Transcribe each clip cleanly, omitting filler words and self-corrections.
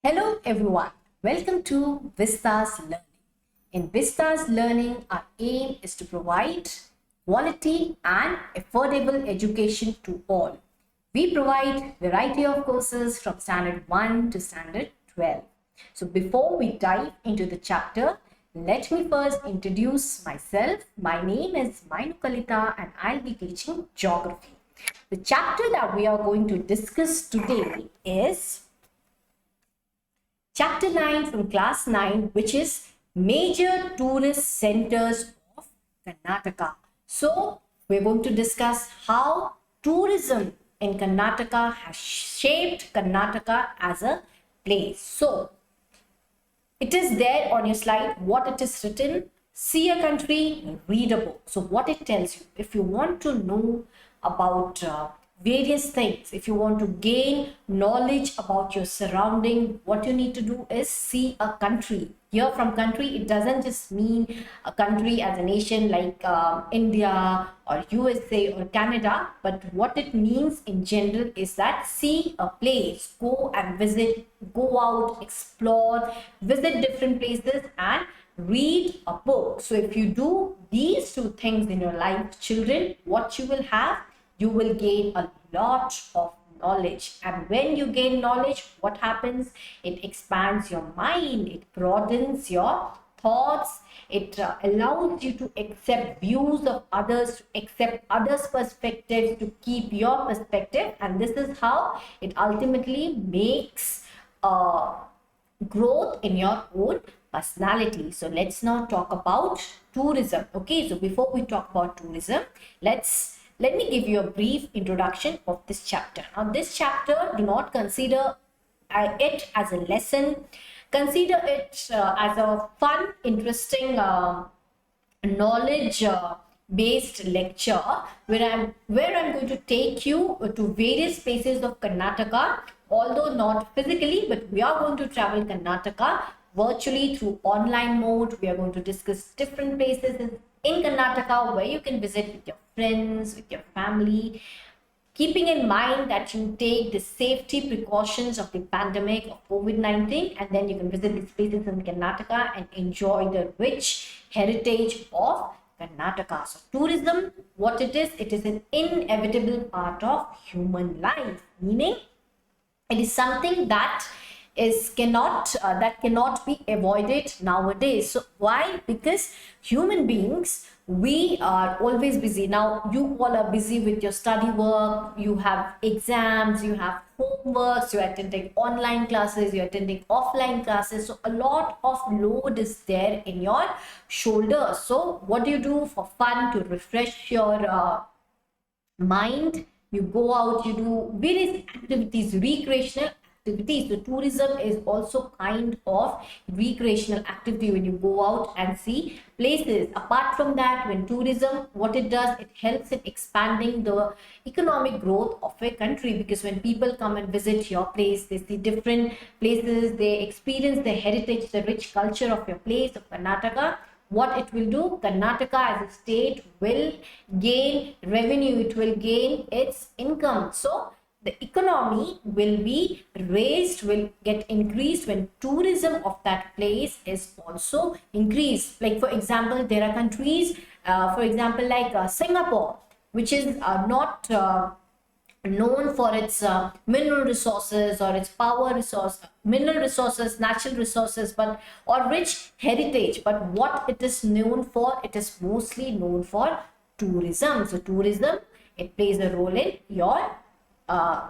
Hello everyone, welcome to Vista's Learning. In Vista's Learning, our aim is to provide quality and affordable education to all. We provide variety of courses from Standard 1 to Standard 12. So before we dive into the chapter, let me first introduce myself. My name is Mainu and I'll be teaching Geography. The chapter that we are going to discuss today is Chapter 9 from Class 9, which is Major Tourist Centers of Karnataka. So, we're going to discuss how tourism in Karnataka has shaped Karnataka as a place. So, it is there on your slide what it is written. See a country, read a book. So, what it tells you, if you want to know about various things, if you want to gain knowledge about your surrounding, what you need to do is see a country. Here from country, it doesn't just mean a country as a nation like India or USA or Canada, but what it means in general is that see a place, go and visit, go out, explore, visit different places and read a book. So if you do these two things in your life, children, what you will have, you will gain a lot of knowledge. And when you gain knowledge, what happens? It expands your mind, it broadens your thoughts, it allows you to accept views of others, to accept others' perspectives, to keep your perspective. And this is how it ultimately makes growth in your own personality. So let's now talk about tourism. Okay, so before we talk about tourism, let me give you a brief introduction of this chapter. Now, this chapter, do not consider it as a lesson. Consider it as a fun, interesting, knowledge-based lecture where I'm going to take you to various places of Karnataka, although not physically, but we are going to travel Karnataka virtually through online mode. We are going to discuss different places in Karnataka where you can visit with your friends, with your family, keeping in mind that you take the safety precautions of the pandemic of COVID-19, and then you can visit these places in Karnataka and enjoy the rich heritage of Karnataka. So tourism, what it is an inevitable part of human life, meaning it is something that cannot be avoided nowadays. So why? Because human beings, we are always busy. Now you all are busy with your study work, you have exams, you have homeworks, you're attending online classes, you're attending offline classes. So a lot of load is there in your shoulders. So what do you do for fun to refresh your mind? You go out, you do various activities, recreational activities. So tourism is also kind of recreational activity when you go out and see places. Apart from that, when tourism, what it does, it helps in expanding the economic growth of a country, because when people come and visit your place, they see different places, they experience the heritage, the rich culture of your place, of Karnataka. What it will do, Karnataka as a state will gain revenue, it will gain its income. So the economy will be raised, will get increased when tourism of that place is also increased. Like for example, there are countries, for example, like Singapore, which is not known for its mineral resources or its power resource, mineral resources, natural resources, but or rich heritage. But what it is known for, it is mostly known for tourism. So tourism, it plays a role in your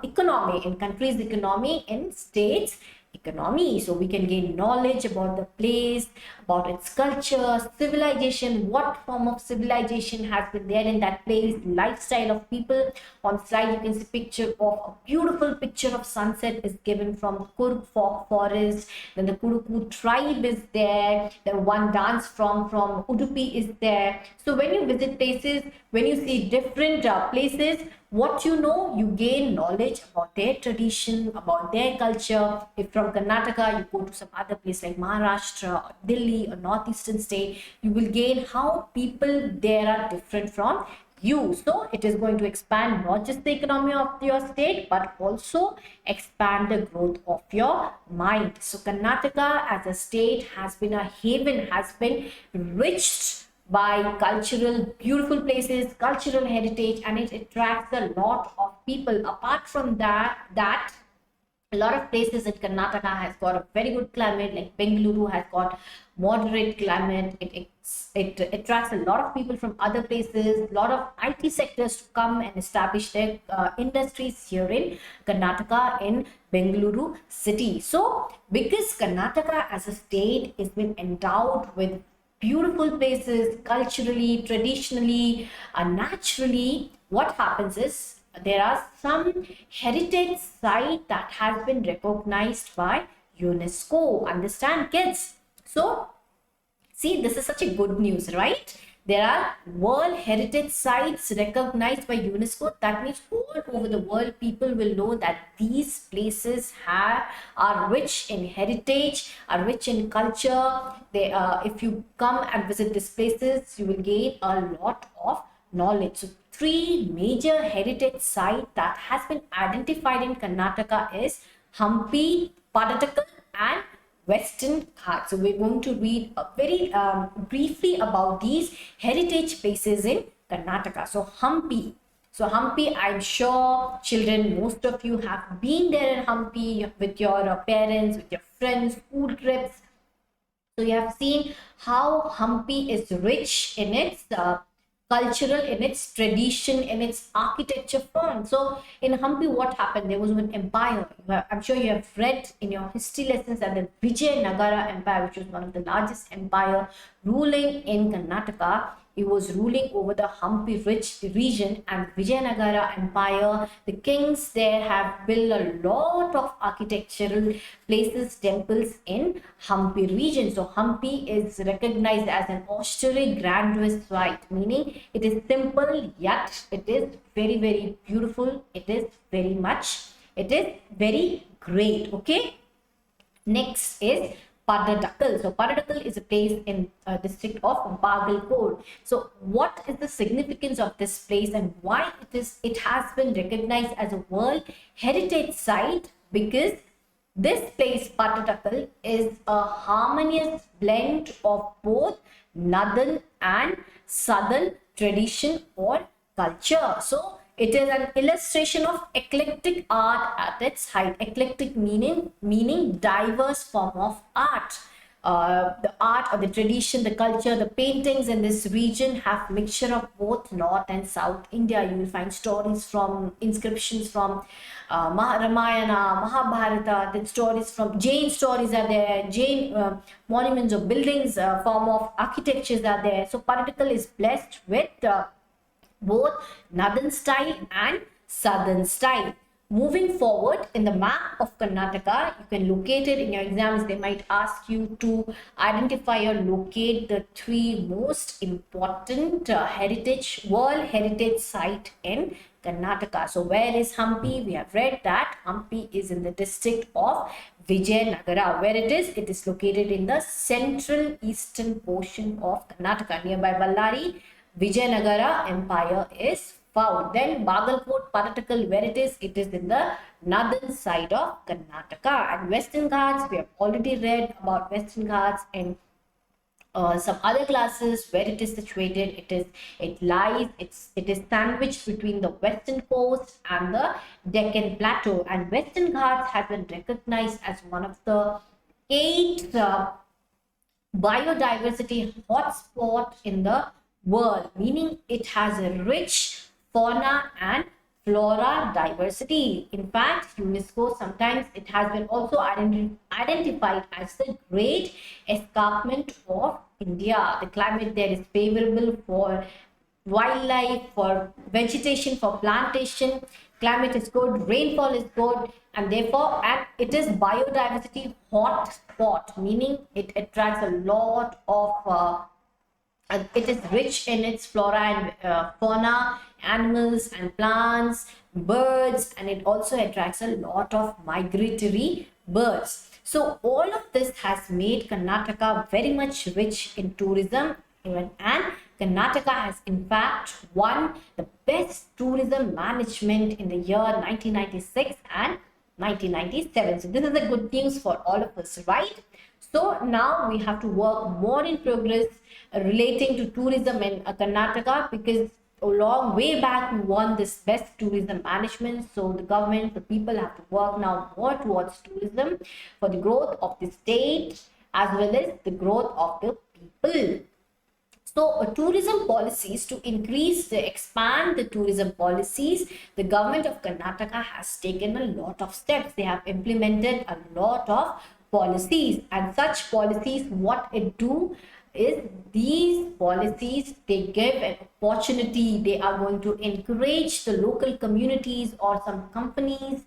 economy, in countries' economy, in states' economy. So we can gain knowledge about the place, about its culture, civilization, what form of civilization has been there in that place, lifestyle of people. On slide you can see picture of a beautiful picture of sunset is given from Kurg forest. Then the Kuruku tribe is there. Then one dance from Udupi is there. So when you visit places, when you see different places, what you know, you gain knowledge about their tradition, about their culture. If from Karnataka you go to some other place like Maharashtra or Delhi or northeastern state, you will gain how people there are different from you. So it is going to expand not just the economy of your state, but also expand the growth of your mind. So Karnataka as a state has been a haven, has been enriched by cultural, beautiful places, cultural heritage, and it attracts a lot of people. Apart from that a lot of places in Karnataka has got a very good climate, like Bengaluru has got moderate climate. It attracts a lot of people from other places, a lot of IT sectors to come and establish their industries here in Karnataka, in Bengaluru city. So because Karnataka as a state has been endowed with beautiful places, culturally, traditionally, naturally, what happens is there are some heritage site that has been recognized by UNESCO. Understand, kids? So see, this is such a good news, right? There are World Heritage Sites recognized by UNESCO. That means all over the world, people will know that these places are rich in heritage, are rich in culture. They, if you come and visit these places, you will gain a lot of knowledge. So three major heritage sites that has been identified in Karnataka is Hampi, Padakal, and Western Ghats. So we're going to read very briefly about these heritage places in Karnataka. So Hampi. So Hampi, I'm sure children, most of you have been there in Hampi with your parents, with your friends, school trips. So you have seen how Hampi is rich in its cultural, in its tradition, in its architecture form. So in Hampi, what happened? There was an empire. I'm sure you have read in your history lessons that the Vijayanagara Empire, which was one of the largest empire ruling in Karnataka, it was ruling over the Hampi rich region, and Vijayanagara Empire, the kings there have built a lot of architectural places, temples in Hampi region. So Hampi is recognized as an austere grandiose site, meaning it is simple yet it is very, very beautiful. It is very great. Okay. Next is Padadakal. So Padadakal is a place in district of Bagalkot. So what is the significance of this place and why it has been recognized as a World Heritage Site? Because this place, Padadakal, is a harmonious blend of both northern and southern tradition or culture. So it is an illustration of eclectic art at its height. Eclectic meaning diverse form of art. The art or the tradition, the culture, the paintings in this region have mixture of both North and South India. You will find stories from inscriptions from Ramayana, Mahabharata, then stories from Jain stories are there, Jain monuments or buildings, form of architectures are there. So Paradakal is blessed with both northern style and southern style. Moving forward, in the map of Karnataka, you can locate it in your exams. They might ask you to identify or locate the three most important World Heritage Site in Karnataka. So where is Hampi? We have read that Hampi is in the district of Vijayanagara. Where it is located in the central eastern portion of Karnataka, nearby Ballari. Vijayanagara Empire is found. Then Bagalkot, Paradakal, where it is in the northern side of Karnataka. And Western Ghats, we have already read about Western Ghats and some other classes where it is situated. It is sandwiched between the western coast and the Deccan Plateau. And Western Ghats has been recognized as one of the 8 biodiversity hotspot in the world, meaning it has a rich fauna and flora diversity. In fact, UNESCO sometimes it has been also identified as the Great Escarpment of India. The climate there is favorable for wildlife, for vegetation, for plantation. Climate is good, rainfall is good, and therefore it is biodiversity hot spot, meaning it attracts a lot of it is rich in its flora and fauna, animals and plants, birds, and it also attracts a lot of migratory birds. So all of this has made Karnataka very much rich in tourism and Karnataka has in fact won the best tourism management in the year 1996 and 1997. So this is a good news for all of us, right? So now we have to work more in progress relating to tourism in Karnataka, because a long way back we won this best tourism management. So the government, the people have to work now more towards tourism for the growth of the state as well as the growth of the people. So tourism policies, to expand the tourism policies, the government of Karnataka has taken a lot of steps. They have implemented a lot of policies, and such policies, what it do is, these policies, they give an opportunity. They are going to encourage the local communities or some companies,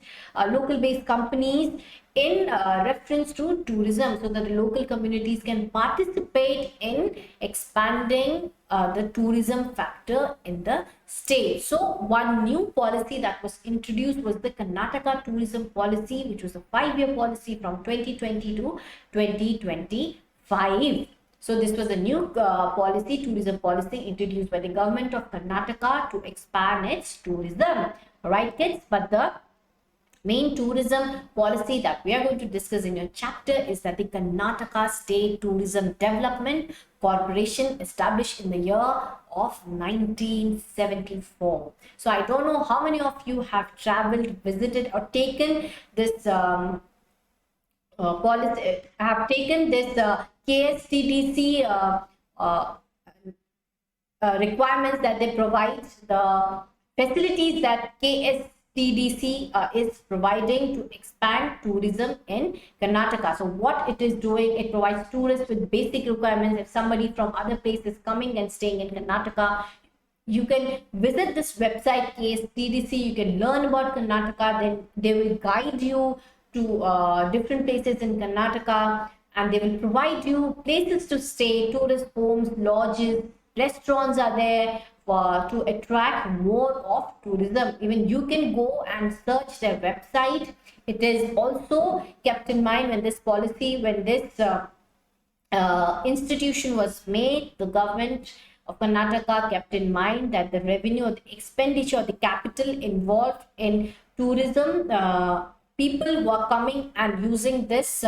local based companies, in reference to tourism, so that the local communities can participate in expanding the tourism factor in the state. So one new policy that was introduced was the Karnataka tourism policy, which was a 5-year policy from 2020 to 2025. So this was a new tourism policy introduced by the government of Karnataka to expand its tourism. All right, kids, but the main tourism policy that we are going to discuss in your chapter is that the Karnataka State Tourism Development Corporation, established in the year of 1974. So I don't know how many of you have traveled, visited, or taken this policy, have taken this KSTDC requirements that they provide, the facilities that KSTDC is providing to expand tourism in Karnataka. So what it is doing, it provides tourists with basic requirements. If somebody from other places coming and staying in Karnataka, you can visit this website KSTDC, you can learn about Karnataka, then they will guide you to different places in Karnataka, and they will provide you places to stay, tourist homes, lodges, restaurants are there to attract more of tourism. Even you can go and search their website. It is also kept in mind when this policy, when this institution was made, the government of Karnataka kept in mind that the revenue or the expenditure or the capital involved in tourism, people were coming and using this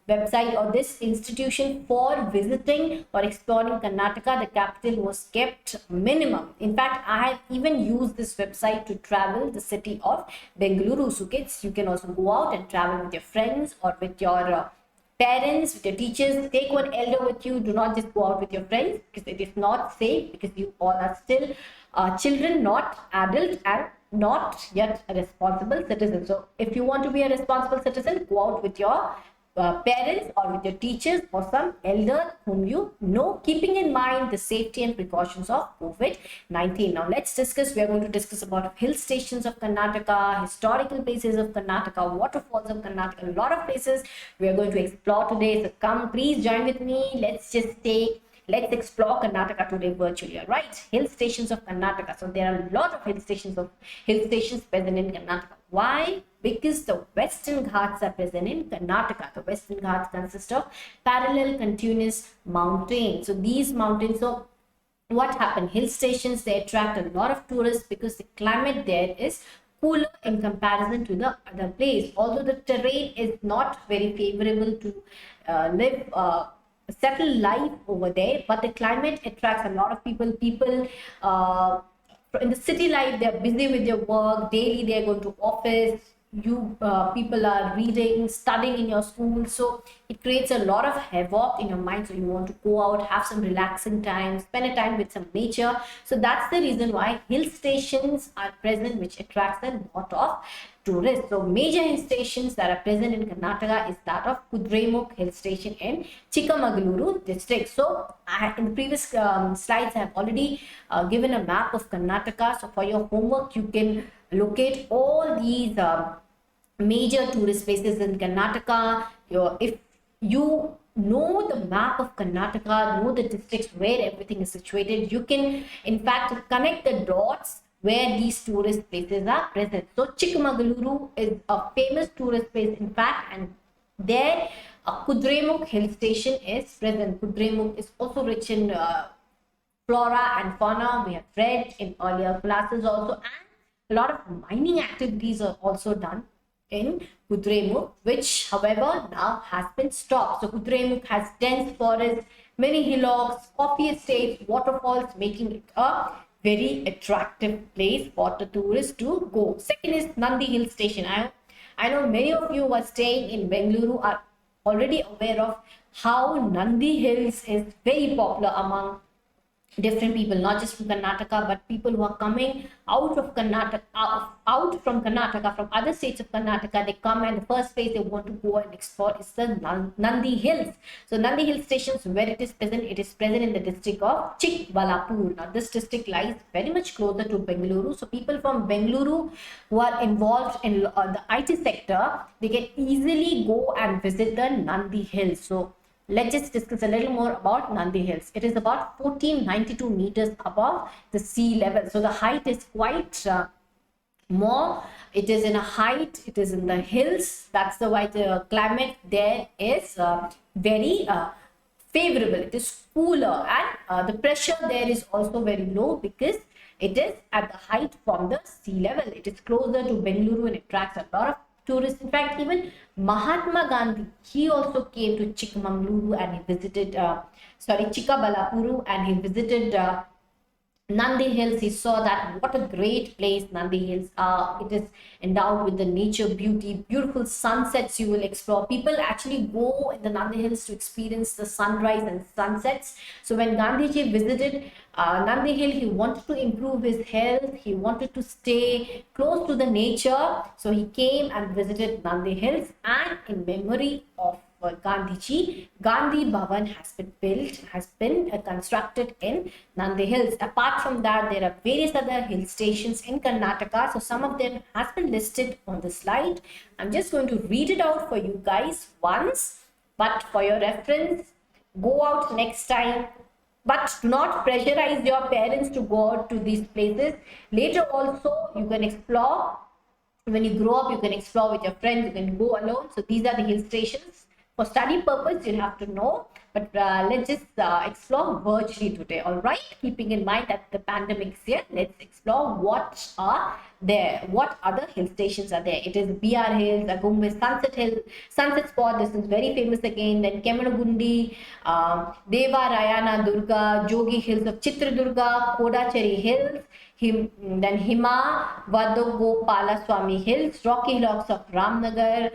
website or this institution for visiting or exploring Karnataka, the capital was kept minimum. In fact, I have even used this website to travel the city of Bengaluru. So kids, you can also go out and travel with your friends or with your parents, with your teachers. Take one elder with you. Do not just go out with your friends, because it is not safe, because you all are still children, not adult, and not yet a responsible citizen. So if you want to be a responsible citizen, go out with your parents or with your teachers or some elder whom you know, keeping in mind the safety and precautions of COVID-19. Now let's discuss, we are going to discuss about hill stations of Karnataka, historical places of Karnataka, waterfalls of Karnataka, a lot of places we are going to explore today. So come, please join with me. Let's explore Karnataka today virtually, right? Hill stations of Karnataka. So there are a lot of hill stations present in Karnataka. Why? Because the Western Ghats are present in Karnataka. The Western Ghats consist of parallel continuous mountains. So these mountains, so what happened? Hill stations, they attract a lot of tourists because the climate there is cooler in comparison to the other place. Although the terrain is not very favorable to settle life over there, but the climate attracts a lot of people. In the city life, they are busy with their work daily, they are going to office, people are reading, studying in your school, so it creates a lot of havoc in your mind. So you want to go out, have some relaxing time, spend a time with some nature. So that's the reason why hill stations are present, which attracts a lot of tourists. So major hill stations that are present in Karnataka is that of Kudremukh Hill Station in Chikmagaluru district. So in the previous slides, I have already given a map of Karnataka. So for your homework, you can locate all these major tourist places in Karnataka. If you know the map of Karnataka, know the districts where everything is situated, you can in fact connect the dots where these tourist places are present. So Chikmagaluru is a famous tourist place in fact, and there Kudremukh Hill Station is present. Kudremukh is also rich in flora and fauna. We have read in earlier classes also, and a lot of mining activities are also done in Kudremukh, which however now has been stopped. So Kudremukh has dense forests, many hillocks, coffee estates, waterfalls, making it a very attractive place for the tourists to go. Second is Nandi Hills Station. I know many of you who are staying in Bengaluru are already aware of how Nandi Hills is very popular among different people, not just from Karnataka, but people who are coming out of Karnataka, out from Karnataka, from other states of Karnataka. They come, and the first place they want to go and explore is the Nandi Hills. So Nandi Hill Station, where it is present in the district of Chikbalapur. Now this district lies very much closer to Bengaluru. So people from Bengaluru who are involved in the IT sector, they can easily go and visit the Nandi Hills. So let's just discuss a little more about Nandi Hills. It is about 1492 meters above the sea level. So the height is quite more. It is in a height, it is in the hills. That's the why the climate there is very favorable. It is cooler, and the pressure there is also very low because it is at the height from the sea level. It is closer to Bengaluru and attracts a lot of tourists. In fact, even Mahatma Gandhi, he also came to Chikmagaluru and he visited, Chikkabalapuru, and he visited Nandi Hills. He saw that what a great place Nandi Hills are. It is endowed with the nature beauty, beautiful sunsets you will explore. People actually go in the Nandi Hills to experience the sunrise and sunsets. So when Gandhiji visited Nandi Hill, he wanted to improve his health. He wanted to stay close to the nature. So he came and visited Nandi Hills, and in memory of Gandhiji, Gandhi Bhavan has been constructed in Nandi Hills. Apart from that, there are various other hill stations in Karnataka. So some of them has been listed on the slide. I'm just going to read it out for you guys once, but for your reference, go out next time. But do not pressurize your parents to go out to these places. Later also, you can explore. When you grow up, you can explore with your friends. You can go alone. So these are the hill stations. For study purpose, you have to know, but let's just explore virtually today, all right? Keeping in mind that the pandemic is here, let's explore what are there, what other hill stations are there. It is BR Hills, Agumbe Sunset Hill, Sunset Spot, this is very famous again, then Kemanagundi, Deva Rayana Durga, Jogi Hills of Chitradurga, Kodacheri Hills, then Hima Vadogopala Swami Hills, Rocky Hillocks of Ramnagar,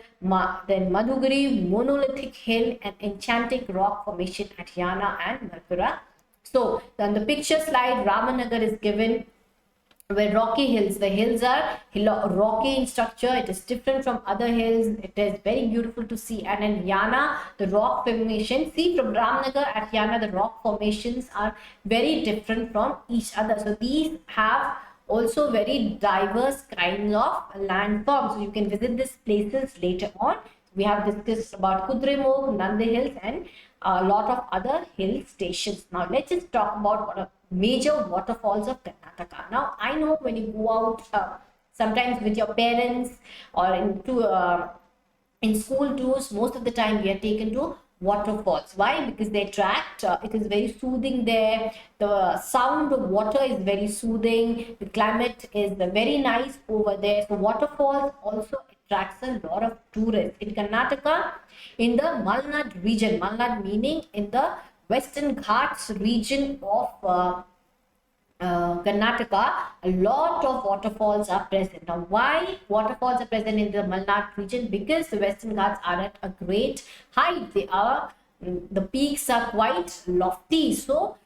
then Madhugari, Monolithic Hill, and Enchanting Rock Formation at Yana and Marpura. So, on the picture slide, Ramanagar is given where Rocky Hills, the hills are rocky in structure. It is different from other hills. It is very beautiful to see. And in Yana, the rock formation, see from Ramnagar at Yana, the rock formations are very different from each other. So these have also very diverse kinds of landforms. So you can visit these places later on. We have discussed about Kudremukh, Nandi Hills, and a lot of other hill stations. Now let's just talk about what are major waterfalls of Karnataka. Now I know when you go out sometimes with your parents or in school tours, most of the time we are taken to waterfalls. Why? Because they attract, it is very soothing there. The sound of water is very soothing. The climate is very nice over there. So waterfalls also attracts a lot of tourists. In Karnataka, in the Malnad region, Malnad meaning in the Western Ghats region of Karnataka, a lot of waterfalls are present. Now, why waterfalls are present in the Malnad region? Because the Western Ghats are at a great height. They are, the peaks are quite lofty. So,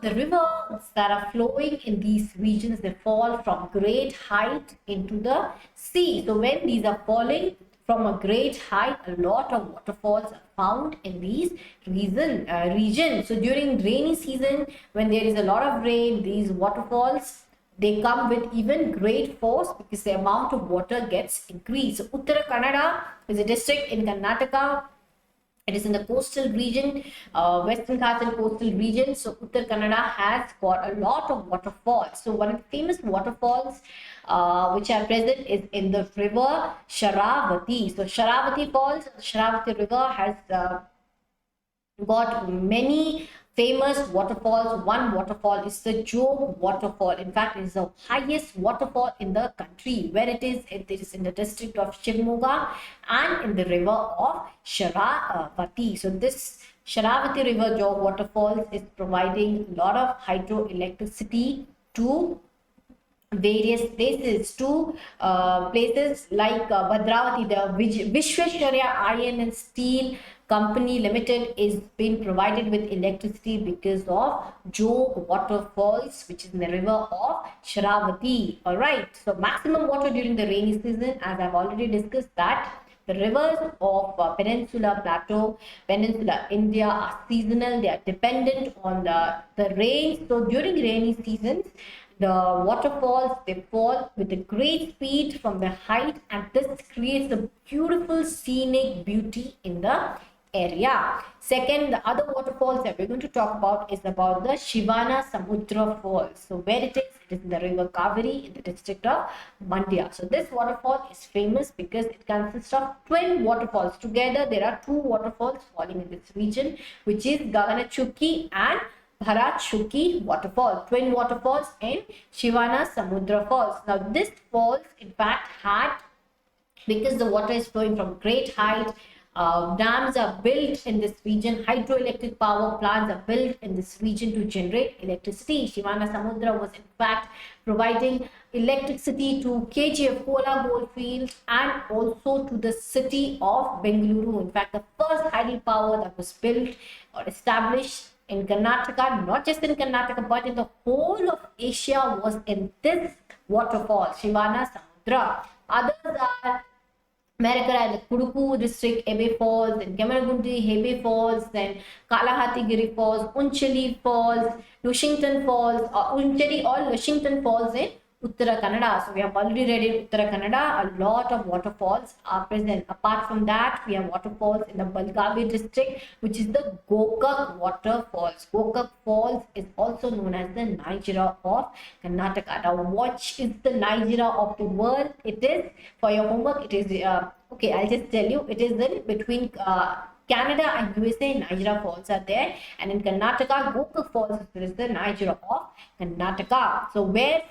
the rivers that are flowing in these regions, they fall from great height into the sea. So, when these are falling from a great height, a lot of waterfalls are found in these regions. So during rainy season, when there is a lot of rain, these waterfalls, they come with even great force because the amount of water gets increased. So Uttara Kannada is a district in Karnataka. It is in the coastal region, Western Ghats and coastal region. So Uttara Kannada has got a lot of waterfalls. So one of the famous waterfalls which are present is in the river Sharavati. So Sharavati Falls, Sharavati River has got many famous waterfalls. One waterfall is the Jog waterfall. In fact, it is the highest waterfall in the country. Where it is in the district of Shivamogga and in the river of Sharavati. So this Sharavati river Jog waterfalls is providing a lot of hydroelectricity to various places, to places like Bhadravati. The Vishwesharya Iron and Steel Company Limited is being provided with electricity because of Jog waterfalls, which is in the river of Sharavati. All right, so maximum water during the rainy season, as I've already discussed, that the rivers of Peninsula Plateau, Peninsula India are seasonal. They are dependent on the rain. So during rainy seasons, the waterfalls, they fall with a great speed from the height, and this creates a beautiful scenic beauty in the area. Second, the other waterfalls that we're going to talk about is about the Shivavana Samudra Falls. So where it is in the river Kaveri in the district of Mandya. So this waterfall is famous because it consists of twin waterfalls. Together there are two waterfalls falling in this region, which is Gaganachukki and Bharatchukki waterfall, twin waterfalls in Shivavana Samudra Falls. Now this falls in fact had, because the water is flowing from great height, dams are built in this region, hydroelectric power plants are built in this region to generate electricity. Shivavana Samudra was in fact providing electricity to KGF Kola Goldfields and also to the city of Bengaluru. In fact, the first hydropower that was built or established in Karnataka, not just in Karnataka, but in the whole of Asia, was in this waterfall, Shivavana Samudra. Others are Merakara, the Kudupu district, Hebe Falls, and Kemaragundi, Hebe Falls, then Kalahatigiri Falls, Unchali Falls, Lushington Falls, Unchali or Lushington Falls in Uttara Kannada. So we have already read in Uttara Kannada, a lot of waterfalls are present. Apart from that, we have waterfalls in the Belgavi district, which is the Gokak Waterfalls. Gokak Falls is also known as the Niagara of Karnataka. Now, what is the Niagara of the world? It is, for your homework, it is, okay, I'll just tell you, it is in between Canada and USA. Niagara Falls are there, and in Karnataka, Goku Falls is the Niagara of Karnataka. So where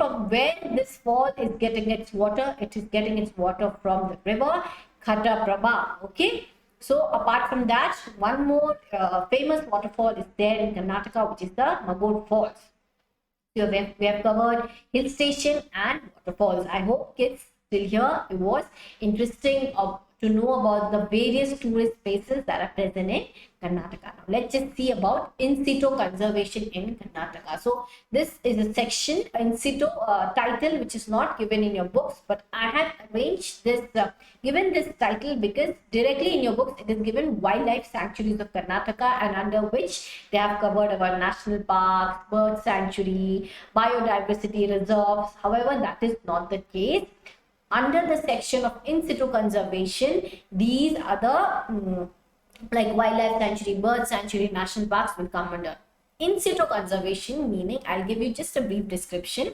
this fall is getting its water, it is getting its water from the river Khataprabha. Okay. So apart from that, one more famous waterfall is there in Karnataka, which is the Mysore Falls. So we have covered hill station and waterfalls. I hope kids till here it was interesting to know about the various tourist places that are present in Karnataka. Now, let's just see about in situ conservation in Karnataka. So this is a section, in situ title, which is not given in your books, but I have arranged this, given this title because directly in your books it is given Wildlife Sanctuaries of Karnataka, and under which they have covered about national parks, bird sanctuary, biodiversity reserves. However, that is not the case. Under the section of in situ conservation, these are the like wildlife sanctuary, bird sanctuary, national parks will come under. In situ conservation meaning, I'll give you just a brief description.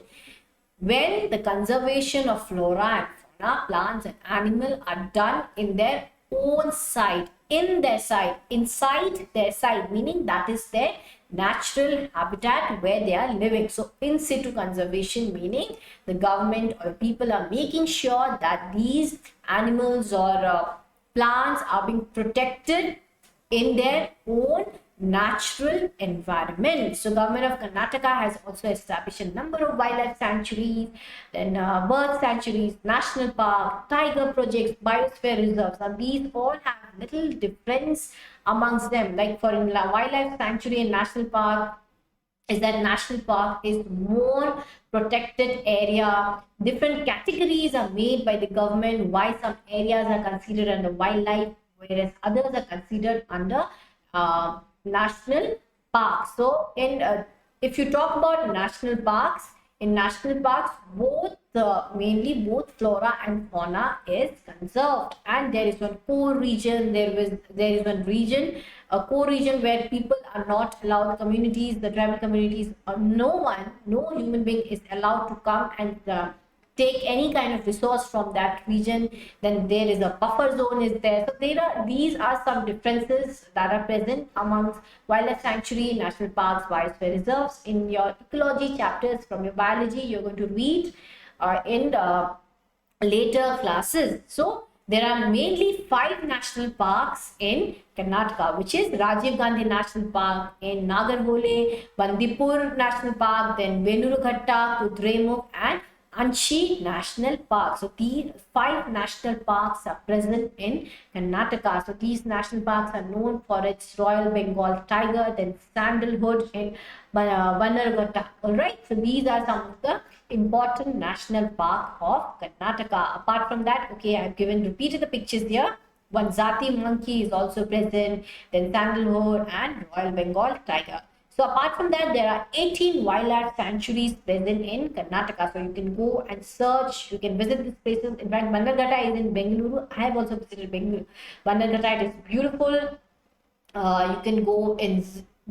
When the conservation of flora and fauna, plants and animal are done in their own site, in their site, inside their site, meaning that is their natural habitat where they are living. So in situ conservation meaning the government or people are making sure that these animals or plants are being protected in their own natural environment. So government of Karnataka has also established a number of wildlife sanctuaries, then bird sanctuaries, national park, tiger projects, biosphere reserves, and these all have little difference amongst them. Like for in wildlife sanctuary and national park is that national park is more protected area. Different categories are made by the government why some areas are considered under wildlife, whereas others are considered under national parks. So in if you talk about national parks, in national parks mainly both flora and fauna is conserved, and there is one core region, there is one region, a core region where people are not allowed, communities, the tribal communities, no human being is allowed to come and take any kind of resource from that region, then there is a buffer zone is there. So these are some differences that are present amongst wildlife sanctuary, national parks, biosphere reserves. In your ecology chapters from your biology, you're going to read in later classes. So there are mainly 5 national parks in Karnataka, which is Rajiv Gandhi National Park in Nagarhole, Bandipur National Park, then Venurughatta, Kudremukh, and Anshi National Park. So these 5 national parks are present in Karnataka. So these national parks are known for its Royal Bengal tiger, then sandalwood in Bannerghatta. Alright, so these are some of the important national park of Karnataka. Apart from that, okay, I've repeated the pictures here. One Zati monkey is also present, then sandalwood and Royal Bengal tiger. So apart from that, there are 18 wildlife sanctuaries present in Karnataka. So you can go and search, you can visit these places. In fact, Bannerghatta is in Bengaluru. I have also visited Bengaluru. Bannerghatta, it is beautiful. You can go in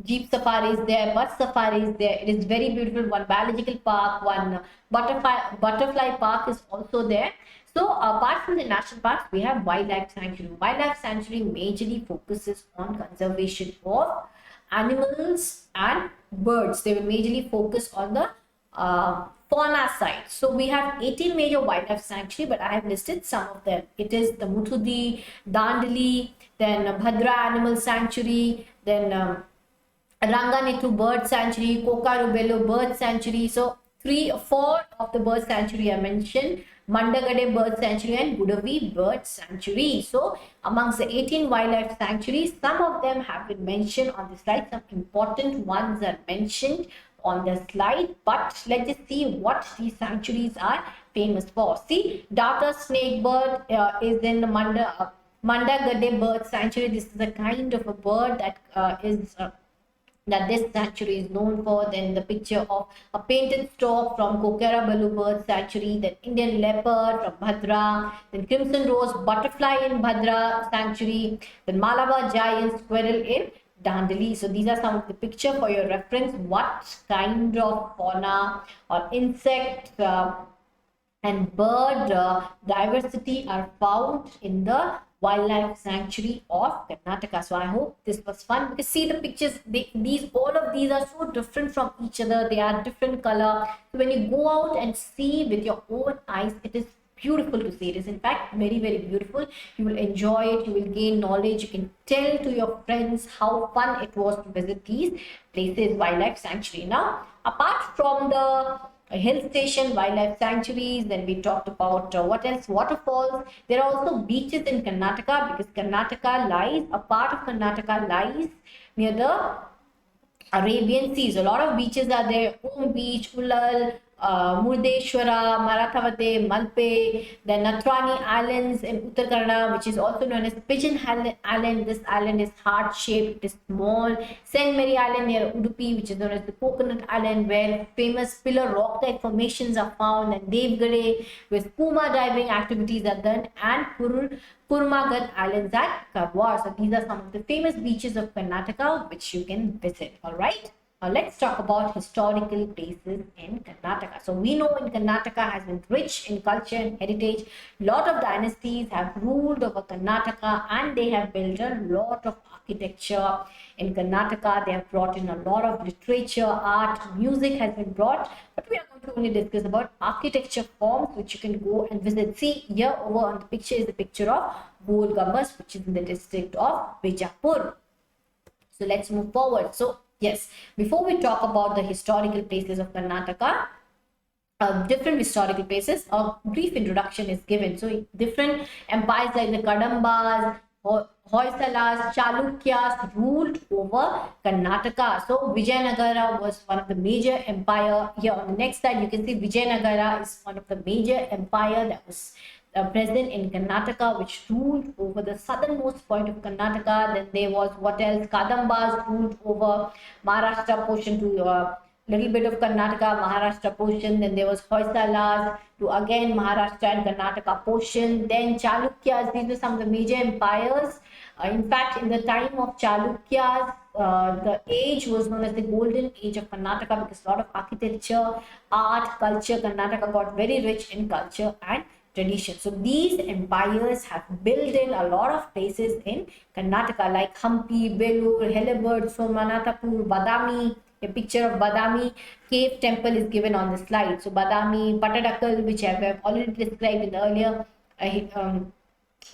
jeep safaris there, bus safaris there. It is very beautiful. One biological park, one butterfly park is also there. So apart from the national parks, we have wildlife sanctuary. Wildlife sanctuary majorly focuses on conservation of animals and birds. They will majorly focus on the fauna side. So we have 18 major wildlife sanctuary, but I have listed some of them. It is the Muthudi, Dandeli, then Bhadra Animal Sanctuary, then Ranganethu Bird Sanctuary, Kokarubello Bird Sanctuary. So 3 or 4 of the bird sanctuary I mentioned. Mandagade Bird Sanctuary and Gudavi Bird Sanctuary. So amongst the 18 wildlife sanctuaries, some of them have been mentioned on the slide. Some important ones are mentioned on the slide, but let's just see what these sanctuaries are famous for. See, darter snake bird is in the Mandagade Bird Sanctuary. This is a kind of a bird that that this sanctuary is known for. Then the picture of a painted stork from Kokerabalu Bird Sanctuary, then Indian leopard from Bhadra, then crimson rose butterfly in Bhadra Sanctuary, then Malabar giant squirrel in Dandeli. So these are some of the picture for your reference. What kind of fauna or insect and bird diversity are found in the wildlife sanctuary of Karnataka. So I hope this was fun, because see the pictures, all of these are so different from each other. They are different color. So when you go out and see with your own eyes, it is beautiful to see. It is in fact very, very beautiful. You will enjoy it. You will gain knowledge. You can tell to your friends how fun it was to visit these places, wildlife sanctuary. Now, apart from the hill station, wildlife sanctuaries, then we talked about what else, waterfalls. There are also beaches in Karnataka, because a part of Karnataka lies near the Arabian Seas. A lot of beaches are there. Om Beach, Ulal, Murdeshwara, Marathavate, Malpe, then Natrani Islands in Uttar Kannada, which is also known as Pigeon Island. This island is heart-shaped, it is small. St. Mary Island near Udupi, which is known as the Coconut Island, where famous pillar rock-type formations are found, and Devgade, where scuba diving activities are done, and Kurmagat Islands at Karwar. So these are some of the famous beaches of Karnataka which you can visit. All right. Now let's talk about historical places in Karnataka. So we know in Karnataka has been rich in culture and heritage. Lot of dynasties have ruled over Karnataka, and they have built a lot of architecture in Karnataka. They have brought in a lot of literature, art, music has been brought. But we are going to only discuss about architecture forms which you can go and visit. See, here over on the picture is the picture of Gol Gumbaz, which is in the district of Bijapur. So let's move forward. So yes, before we talk about the historical places of Karnataka, different historical places, a brief introduction is given. So different empires like the Kadambas, Hoysalas, Chalukyas ruled over Karnataka. So Vijayanagara was one of the major empire. Here on the next slide, you can see Vijayanagara is one of the major empire that was present in Karnataka, which ruled over the southernmost point of Karnataka. Then there was what else? Kadambas ruled over Maharashtra portion to little bit of Karnataka, Maharashtra portion. Then there was Hoysalas to again Maharashtra and Karnataka portion. Then Chalukyas, these were some of the major empires. In fact, in the time of Chalukyas, the age was known as the golden age of Karnataka because a lot of architecture, art, culture, Karnataka got very rich in culture and tradition. So these empires have built in a lot of places in Karnataka like Hampi, Belur, Helibut, Somanatapur, Badami. A picture of Badami cave temple is given on the slide. So Badami, Patadakal, which I have already described in the earlier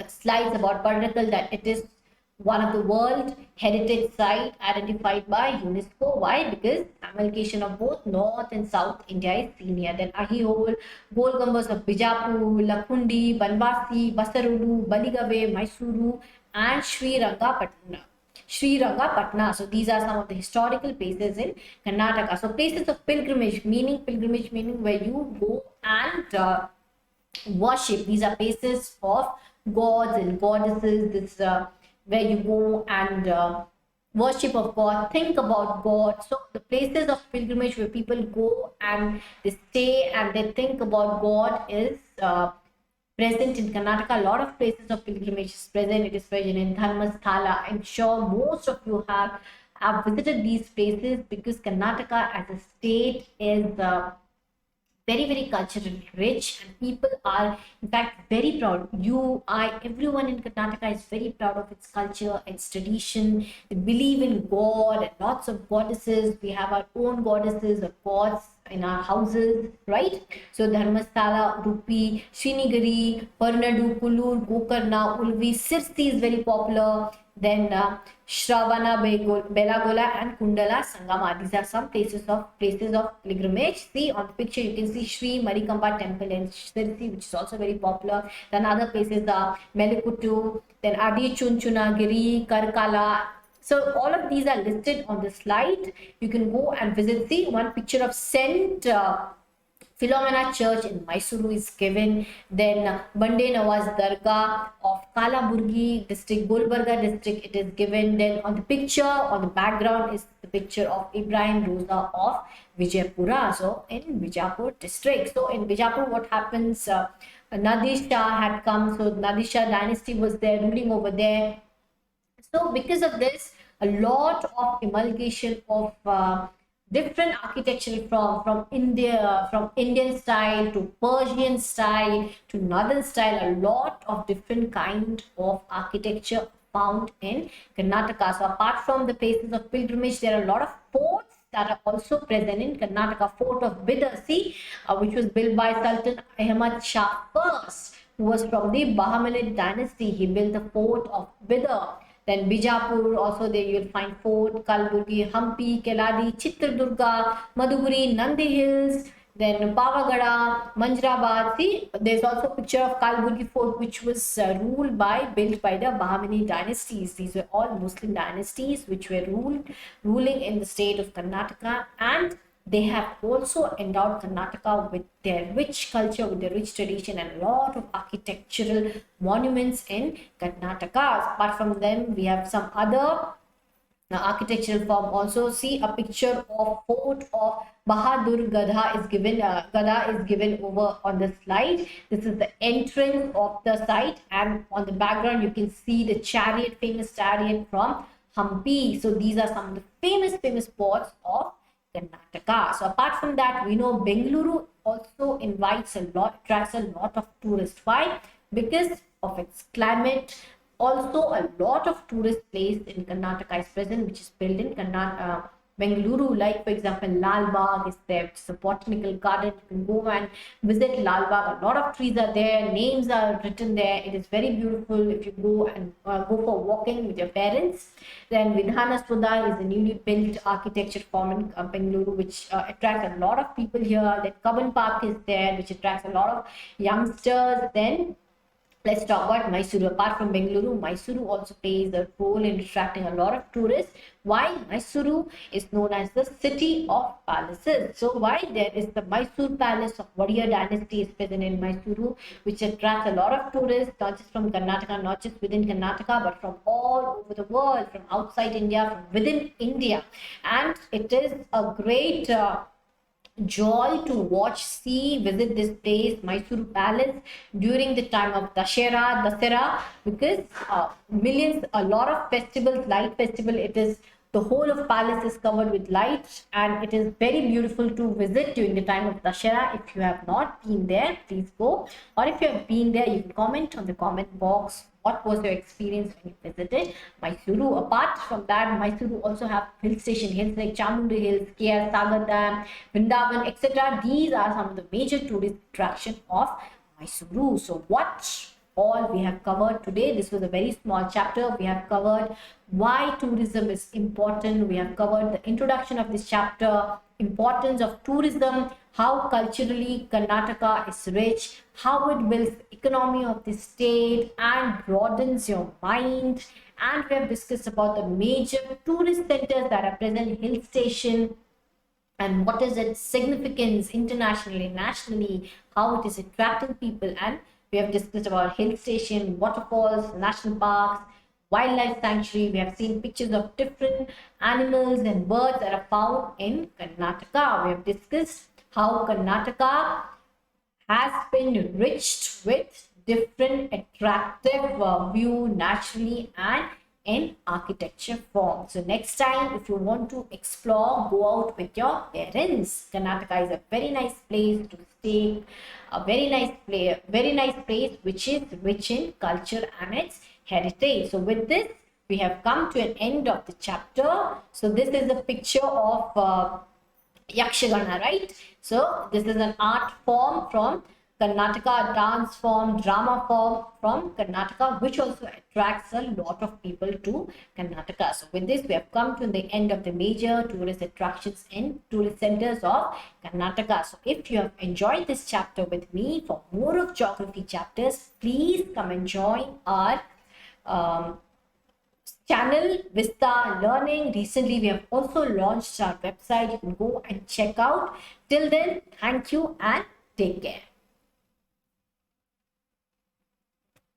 slides about Karnataka, that it is one of the World Heritage Site identified by UNESCO. Why? Because amalgamation of both North and South India is seen here. Then Ahihole, Gold Gumbas of Bijapur, Lakhundi, Banvasi, Basarudu, Baligave, Mysuru, and Sri Rangapatna. So these are some of the historical places in Karnataka. So places of pilgrimage meaning where you go and worship. These are places of gods and goddesses. This where you go and worship of God, think about God. So the places of pilgrimage where people go and they stay and they think about God is present in Karnataka. A lot of places of pilgrimage is present. It is present in Dharmasthala. I'm sure most of you have visited these places because Karnataka as a state is very culturally rich, and people are in fact very proud. Everyone in Karnataka is very proud of its culture, its tradition. They believe in God and lots of goddesses. We have our own goddesses or gods in our houses, right? So Dharmasthala, Udupi, Srinigari, Parnadu, Kulur, Gokarna, Ulvi, Sirsi is very popular. Then Shivavana, Belagola, and Kundala Sangama. These are some places of pilgrimage. See on the picture, you can see Sri Marikamba Temple in Sirsi, which is also very popular. Then other places are Melikutu, then Adi Chunchunagiri, Karkala. So all of these are listed on the slide. You can go and visit. See one picture of Saint Philomena Church in Mysuru is given. Then Bande Nawaz Dargah of Kalaburgi district, Gulbarga district, it is given. Then on the picture, on the background is the picture of Ibrahim Roza of Vijaypura, so in Bijapur district. So in Bijapur, what happens? Nandi Shah had come, so Nandi Shah dynasty was there ruling over there. So because of this, a lot of amalgamation of different architecture from India, from Indian style to Persian style to northern style, a lot of different kind of architecture found in Karnataka. So apart from the places of pilgrimage, there are a lot of forts that are also present in Karnataka. Fort of Bidar, which was built by Sultan Ahmad Shah first, who was from the Bahmanid dynasty. He built the fort of Bidar. Then Bijapur, also there you will find Fort, Kalburgi, Hampi, Keladi, Chitradurga, Madhuguri, Nandi Hills, then Pavagada, Manjrabad. See, there's also a picture of Kalburgi Fort, which was built by the Bahmani dynasties. These were all Muslim dynasties which were ruling in the state of Karnataka, and they have also endowed Karnataka with their rich culture, with their rich tradition, and a lot of architectural monuments in Karnataka. Apart from them, we have some other architectural form also. See a picture of fort of Bahadur Gadha is given over on the slide. This is the entrance of the site, and on the background you can see the famous chariot from Hampi. So these are some of the famous spots of Karnataka. So apart from that, we know Bengaluru also attracts a lot of tourists. Why? Because of its climate. Also, a lot of tourist place in Karnataka is present, which is built in Bengaluru. Like for example, Lal Bagh is there, which is a botanical garden. You can go and visit Lal Bagh. A lot of trees are there, names are written there. It is very beautiful if you go and go for walking with your parents. Then Vidhana Sudha is a newly built architecture form in Bengaluru, which attracts a lot of people here. Then Kaban Park is there, which attracts a lot of youngsters. Then let's talk about Mysuru. Apart from Bengaluru, Mysuru also plays a role in attracting a lot of tourists. Why? Mysuru is known as the city of palaces. So why? There is the Mysore Palace of Vadiya dynasty is present in Mysuru, which attracts a lot of tourists, not just from Karnataka, not just within Karnataka, but from all all over the world, from outside India, from within India. And it is a great joy to visit this place, Mysore Palace, during the time of Dasera, because millions, a lot of festivals, light festival, it is the whole of palace is covered with light, and it is very beautiful to visit during the time of Dashera. If you have not been there, please go. Or if you have been there, you can comment on the comment box. What was your experience when you visited Mysuru? Apart from that, Mysuru also have hills like Nandi Hills, Sagar Dam, Vrindavan, etc. These are some of the major tourist attractions of Mysuru. So what all we have covered today. This was a very small chapter. We have covered why tourism is important. We have covered the introduction of this chapter, importance of tourism, how culturally Karnataka is rich, how it builds the economy of the state and broadens your mind. And we have discussed about the major tourist centers that are present, hill station, and what is its significance internationally, nationally, how it is attracting people. And we have discussed about hill station, waterfalls, national parks, wildlife sanctuary. We have seen pictures of different animals and birds that are found in Karnataka. We have discussed how Karnataka has been enriched with different attractive view naturally and in architecture form. So next time, if you want to explore, go out with your parents. Karnataka is a very nice place to stay, a very nice place which is rich in culture and its heritage. So with this, we have come to an end of the chapter. So this is a picture of Yakshagana, right? So this is an art form from Karnataka, dance form, drama form from Karnataka, which also attracts a lot of people to Karnataka. So with this, we have come to the end of the major tourist attractions and tourist centers of Karnataka. So if you have enjoyed this chapter with me, for more of geography chapters, please come and join our channel Vista Learning. Recently, we have also launched our website. You can go and check out. Till then, thank you and take care.